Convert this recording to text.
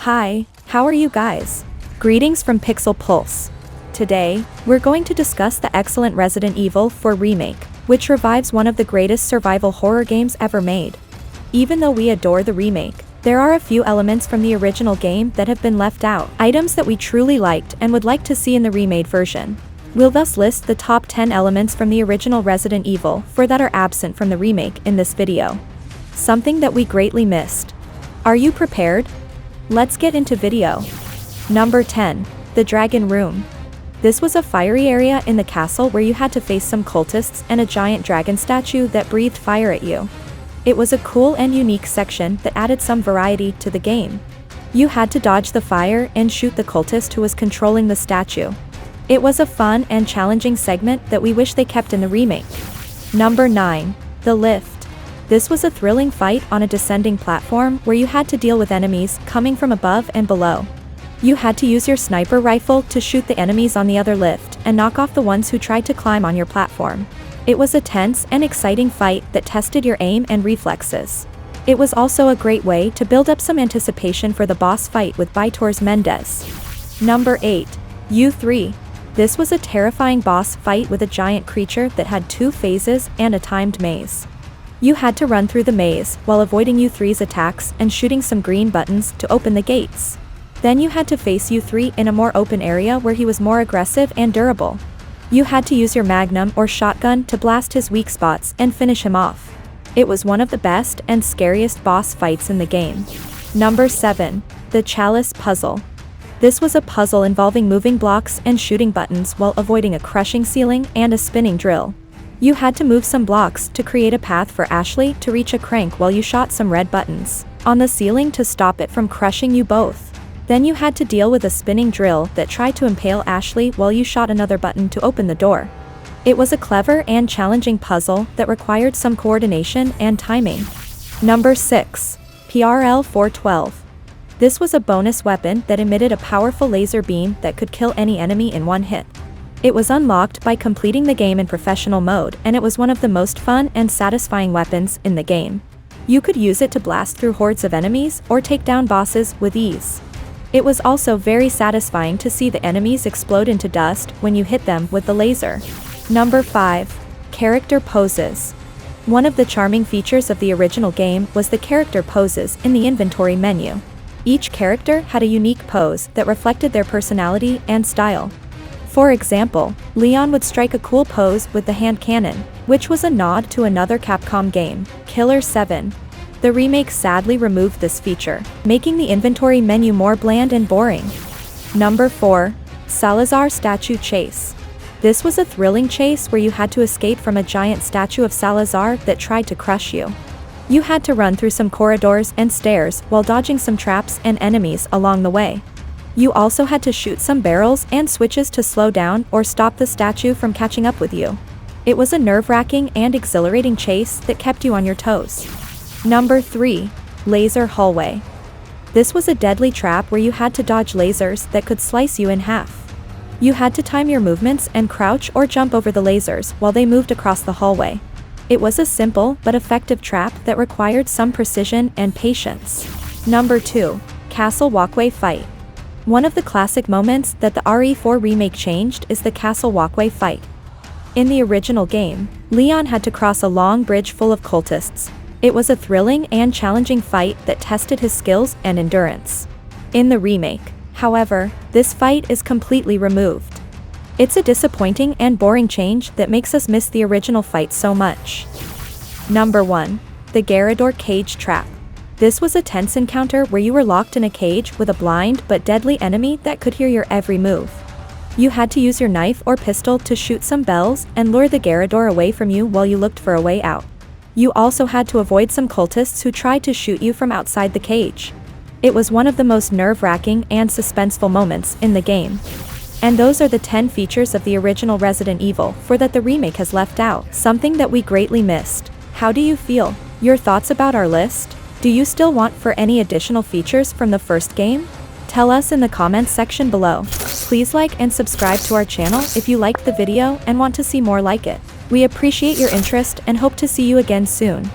Hi, how are you guys? Greetings from Pixel Pulse. Today, we're going to discuss the excellent Resident Evil 4 Remake, which revives one of the greatest survival horror games ever made. Even though we adore the remake, there are a few elements from the original game that have been left out, items that we truly liked and would like to see in the remade version. We'll thus list the top 10 elements from the original Resident Evil 4 that are absent from the remake in this video. Something that we greatly missed. Are you prepared? Let's get into video. Number 10. The Dragon Room. This was a fiery area in the castle where you had to face some cultists and a giant dragon statue that breathed fire at you. It was a cool and unique section that added some variety to the game. You had to dodge the fire and shoot the cultist who was controlling the statue. It was a fun and challenging segment that we wish they kept in the remake. Number 9. The Lift. This was a thrilling fight on a descending platform where you had to deal with enemies coming from above and below. You had to use your sniper rifle to shoot the enemies on the other lift and knock off the ones who tried to climb on your platform. It was a tense and exciting fight that tested your aim and reflexes. It was also a great way to build up some anticipation for the boss fight with Vitor's Mendez. Number 8. U3. This was a terrifying boss fight with a giant creature that had 2 phases and a timed maze. You had to run through the maze while avoiding U3's attacks and shooting some green buttons to open the gates. Then you had to face U3 in a more open area where he was more aggressive and durable. You had to use your magnum or shotgun to blast his weak spots and finish him off. It was one of the best and scariest boss fights in the game. Number 7. The Chalice Puzzle. This was a puzzle involving moving blocks and shooting buttons while avoiding a crushing ceiling and a spinning drill. You had to move some blocks to create a path for Ashley to reach a crank while you shot some red buttons on the ceiling to stop it from crushing you both. Then you had to deal with a spinning drill that tried to impale Ashley while you shot another button to open the door. It was a clever and challenging puzzle that required some coordination and timing. Number 6. PRL 412. This was a bonus weapon that emitted a powerful laser beam that could kill any enemy in one hit. It was unlocked by completing the game in professional mode, and it was one of the most fun and satisfying weapons in the game. You could use it to blast through hordes of enemies or take down bosses with ease. It was also very satisfying to see the enemies explode into dust when you hit them with the laser. Number 5. Character Poses. One of the charming features of the original game was the character poses in the inventory menu. Each character had a unique pose that reflected their personality and style. For example, Leon would strike a cool pose with the hand cannon, which was a nod to another Capcom game, Killer 7. The remake sadly removed this feature, making the inventory menu more bland and boring. Number 4. Salazar Statue Chase. This was a thrilling chase where you had to escape from a giant statue of Salazar that tried to crush you. You had to run through some corridors and stairs while dodging some traps and enemies along the way. You also had to shoot some barrels and switches to slow down or stop the statue from catching up with you. It was a nerve-wracking and exhilarating chase that kept you on your toes. Number 3. Laser Hallway. This was a deadly trap where you had to dodge lasers that could slice you in half. You had to time your movements and crouch or jump over the lasers while they moved across the hallway. It was a simple but effective trap that required some precision and patience. Number 2. Castle Walkway Fight. One of the classic moments that the RE4 remake changed is the castle walkway fight. In the original game, Leon had to cross a long bridge full of cultists. It was a thrilling and challenging fight that tested his skills and endurance. In the remake, however, this fight is completely removed. It's a disappointing and boring change that makes us miss the original fight so much. Number 1. The Garrador Cage Trap. This was a tense encounter where you were locked in a cage with a blind but deadly enemy that could hear your every move. You had to use your knife or pistol to shoot some bells and lure the Garrador away from you while you looked for a way out. You also had to avoid some cultists who tried to shoot you from outside the cage. It was one of the most nerve-wracking and suspenseful moments in the game. And those are the 10 features of the original Resident Evil 4 that the remake has left out, something that we greatly missed. How do you feel? Your thoughts about our list? Do you still want for any additional features from the first game? Tell us in the comments section below. Please like and subscribe to our channel if you liked the video and want to see more like it. We appreciate your interest and hope to see you again soon.